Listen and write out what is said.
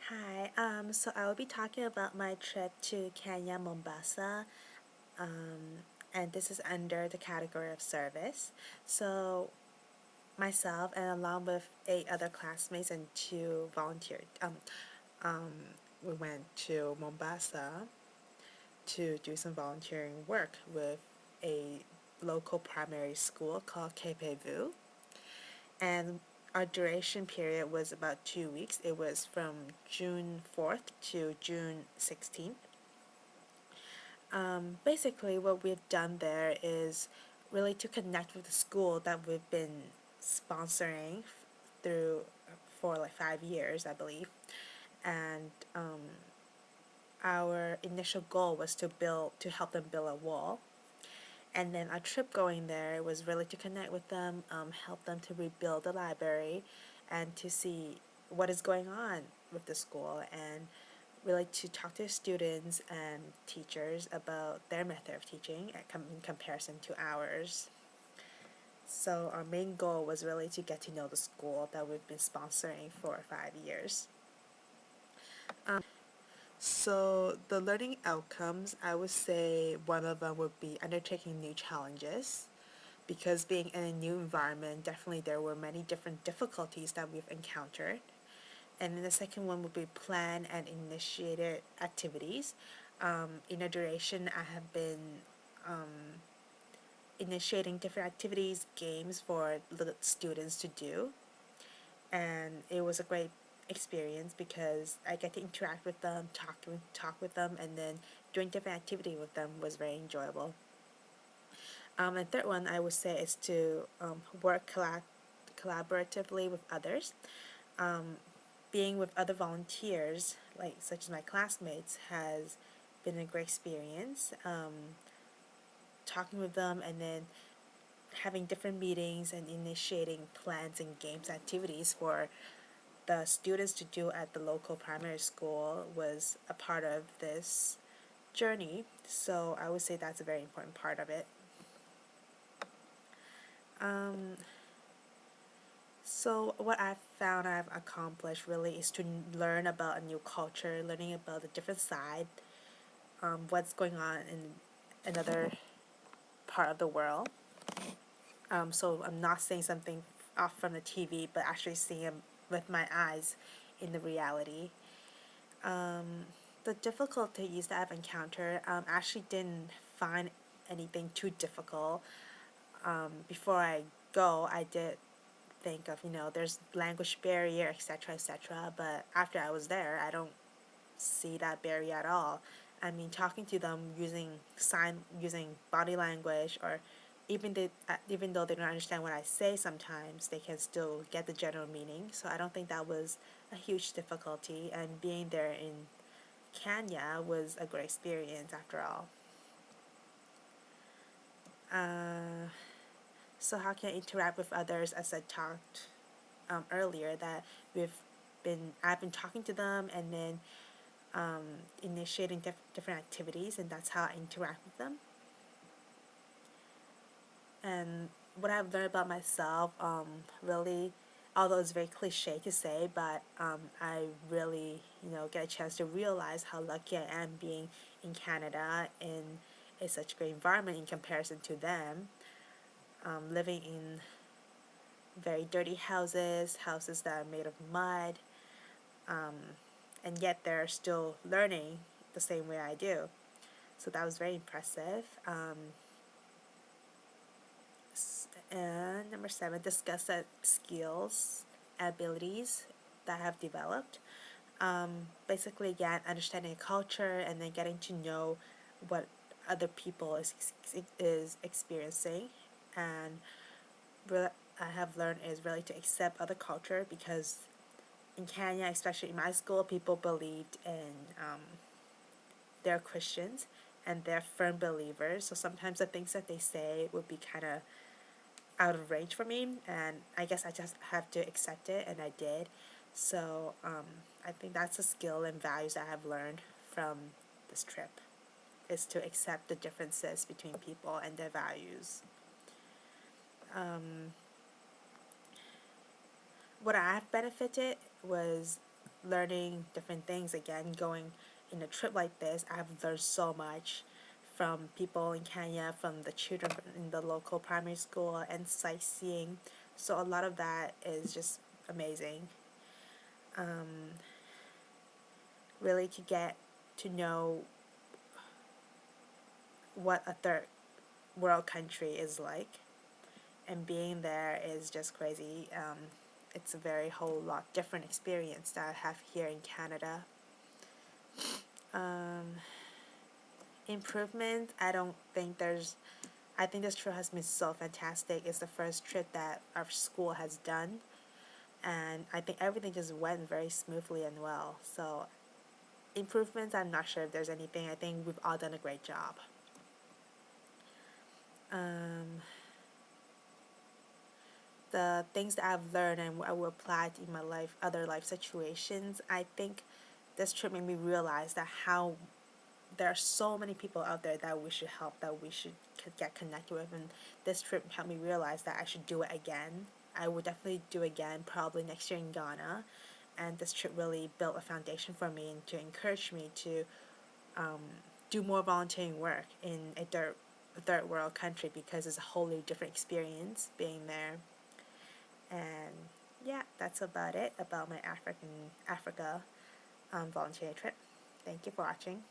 Hi, so I will be talking about my trip to Kenya, Mombasa, and this is under the category of service. So myself and along with 8 other classmates and 2 volunteers, um, we went to Mombasa to do some volunteering work with a local primary school called KPVU. And our duration period was about 2 weeks. It was from June 4th to June 16th. Basically, what we've done there is really to connect with the school that we've been sponsoring through for like 5 years, I believe. And our initial goal was to help them build a wall. And then our trip going there was really to connect with them, help them to rebuild the library, and to see what is going on with the school, and really to talk to students and teachers about their method of teaching in comparison to ours. So our main goal was really to get to know the school that we've been sponsoring for 5 years. So the learning outcomes, I would say one of them would be undertaking new challenges, because being in a new environment, definitely there were many different difficulties that we've encountered. And then the second one would be plan and initiated activities. In a duration, I have been initiating different activities, games for the students to do, and it was a great experience because I get to interact with them, talk with them, and then doing different activity with them was very enjoyable. And third one I would say is to work collaboratively with others. Um, Being with other volunteers, like such as my classmates, has been a great experience. Talking with them and then having different meetings and initiating plans and games activities for the students to do at the local primary school was a part of this journey. So I would say that's a very important part of it. Um, so what I've found I've accomplished really is to learn about a new culture, learning about the different side, what's going on in another part of the world. So I'm not saying something off from the TV, but actually seeing it with my eyes in the reality. The difficulties that I've encountered, actually didn't find anything too difficult. Before I go, I did think of, there's language barrier, etc., etc. But after I was there, I don't see that barrier at all. I mean, talking to them using body language, or even though they don't understand what I say, sometimes they can still get the general meaning. So I don't think that was a huge difficulty. And being there in Kenya was a great experience after all. Uh, so how can I interact with others? As I talked earlier, that I've been talking to them, and then um, initiating different activities, and that's how I interact with them. And what I've learned about myself, really, although it's very cliche to say, but I really, get a chance to realize how lucky I am being in Canada in a such great environment in comparison to them, living in very dirty houses that are made of mud, um, and yet they're still learning the same way I do. So that was very impressive. And number 7, discuss the skills, abilities that I have developed. Basically, again, understanding culture and then getting to know what other people is experiencing, and what I have learned is really to accept other culture, because in Kenya, especially in my school, people believed in they're Christians and they're firm believers. So sometimes the things that they say would be kind of out of range for me, and I guess I just have to accept it, and I did. So I think that's a skill and values I have learned from this trip, is to accept the differences between people and their values. What I've benefited was learning different things again, going in a trip like this. I've learned so much from people in Kenya, from the children in the local primary school, and sightseeing. So a lot of that is just amazing. Really to get to know what a third world country is like, and being there is just crazy. It's a very whole lot different experience that I have here in Canada. Um, Improvement, I don't think there's. I think this trip has been so fantastic. It's the first trip that our school has done, and I think everything just went very smoothly and well. So improvements, I'm not sure if there's anything. I think we've all done a great job. Um, the things that I've learned and I will apply in my life, other life situations, I think this trip made me realize that how there are so many people out there that we should help, that we should get connected with, and this trip helped me realize that I should do it again. I would definitely do it again, probably next year in Ghana, and this trip really built a foundation for me and to encourage me to um, do more volunteering work in a third world country because it's a wholly different experience being there. And yeah, that's about it about my Africa volunteer trip. Thank you for watching.